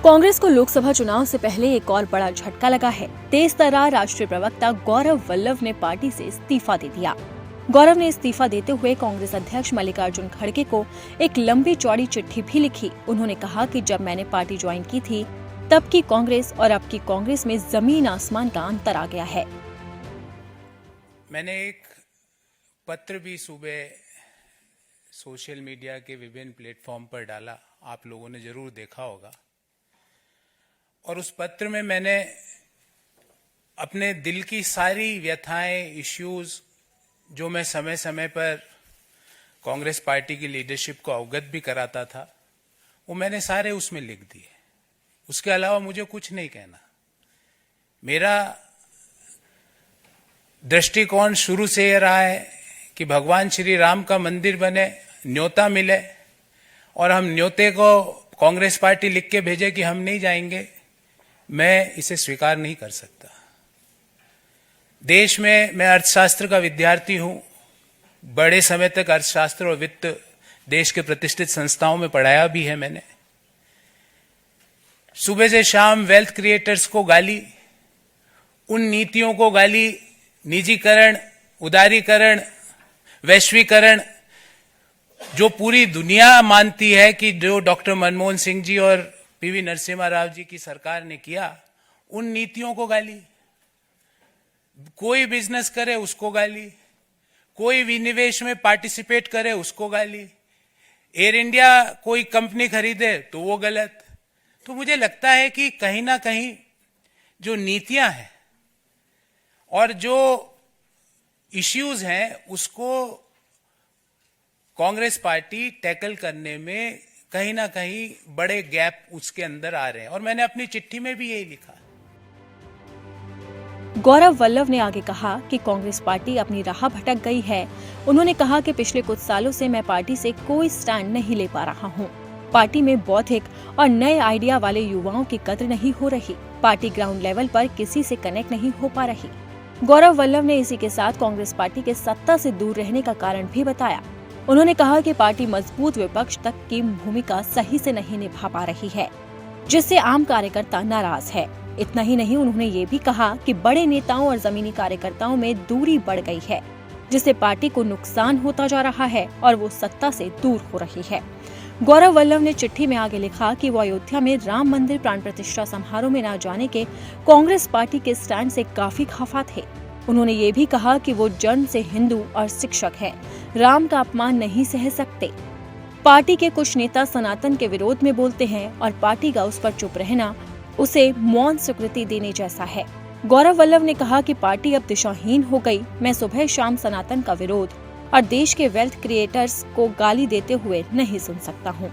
कांग्रेस को लोकसभा चुनाव से पहले एक और बड़ा झटका लगा है। तेज तर्रार राष्ट्रीय प्रवक्ता गौरव वल्लभ ने पार्टी से इस्तीफा दे दिया। गौरव ने इस्तीफा देते हुए कांग्रेस अध्यक्ष मल्लिकार्जुन खड़गे को एक लंबी चौड़ी चिट्ठी भी लिखी। उन्होंने कहा कि जब मैंने पार्टी ज्वाइन की थी तब की कांग्रेस और अब की कांग्रेस में जमीन आसमान का अंतर आ गया है। मैंने एक पत्र भी सुबह सोशल मीडिया के विभिन्न प्लेटफॉर्म पर डाला, आप लोगों ने जरूर देखा होगा। और उस पत्र में मैंने अपने दिल की सारी व्यथाएं, इश्यूज जो मैं समय समय पर कांग्रेस पार्टी की लीडरशिप को अवगत भी कराता था, वो मैंने सारे उसमें लिख दिए। उसके अलावा मुझे कुछ नहीं कहना। मेरा दृष्टिकोण शुरू से यह रहा है कि भगवान श्री राम का मंदिर बने, न्योता मिले और हम न्योते को कांग्रेस पार्टी लिख के भेजे कि हम नहीं जाएंगे, मैं इसे स्वीकार नहीं कर सकता। देश में मैं अर्थशास्त्र का विद्यार्थी हूं। बड़े समय तक अर्थशास्त्र और वित्त देश के प्रतिष्ठित संस्थाओं में पढ़ाया भी है मैंने। सुबह से शाम वेल्थ क्रिएटर्स को गाली, उन नीतियों को गाली, निजीकरण, उदारीकरण, वैश्वीकरण, जो पूरी दुनिया मानती है कि जो डॉक्टर मनमोहन सिंह जी और पीवी नरसिम्हा राव जी की सरकार ने किया, उन नीतियों को गाली। कोई बिजनेस करे उसको गाली, कोई विनिवेश में पार्टिसिपेट करे उसको गाली, एयर इंडिया कोई कंपनी खरीदे तो वो गलत। तो मुझे लगता है कि कहीं ना कहीं जो नीतियां हैं और जो इश्यूज हैं उसको कांग्रेस पार्टी टैकल करने में कहीं ना कहीं बड़े गैप उसके अंदर आ रहे हैं, और मैंने अपनी चिट्ठी में भी यही लिखा। गौरव वल्लभ ने आगे कहा कि कांग्रेस पार्टी अपनी राह भटक गई है। उन्होंने कहा कि पिछले कुछ सालों से मैं पार्टी से कोई स्टैंड नहीं ले पा रहा हूं। पार्टी में बौद्धिक और नए आइडिया वाले युवाओं की कद्र नहीं हो रही। पार्टी ग्राउंड लेवल पर किसी से कनेक्ट नहीं हो पा रही। गौरव वल्लभ ने इसी के साथ कांग्रेस पार्टी के सत्ता से दूर रहने का कारण भी बताया। उन्होंने कहा कि पार्टी मजबूत विपक्ष तक की भूमिका सही से नहीं निभा पा रही है, जिससे आम कार्यकर्ता नाराज है। इतना ही नहीं, उन्होंने ये भी कहा कि बड़े नेताओं और जमीनी कार्यकर्ताओं में दूरी बढ़ गई है, जिससे पार्टी को नुकसान होता जा रहा है और वो सत्ता से दूर हो रही है। गौरव वल्लभ ने चिट्ठी में आगे लिखा कि वो अयोध्या में राम मंदिर प्राण प्रतिष्ठा समारोह में न जाने के कांग्रेस पार्टी के स्टैंड से काफी खफा थे। उन्होंने ये भी कहा कि वो जन्म से हिंदू और शिक्षक हैं, राम का अपमान नहीं सह सकते। पार्टी के कुछ नेता सनातन के विरोध में बोलते हैं और पार्टी का उस पर चुप रहना उसे मौन स्वीकृति देने जैसा है। गौरव वल्लभ ने कहा कि पार्टी अब दिशाहीन हो गई। मैं सुबह शाम सनातन का विरोध और देश के वेल्थ क्रिएटर्स को गाली देते हुए नहीं सुन सकता हूँ।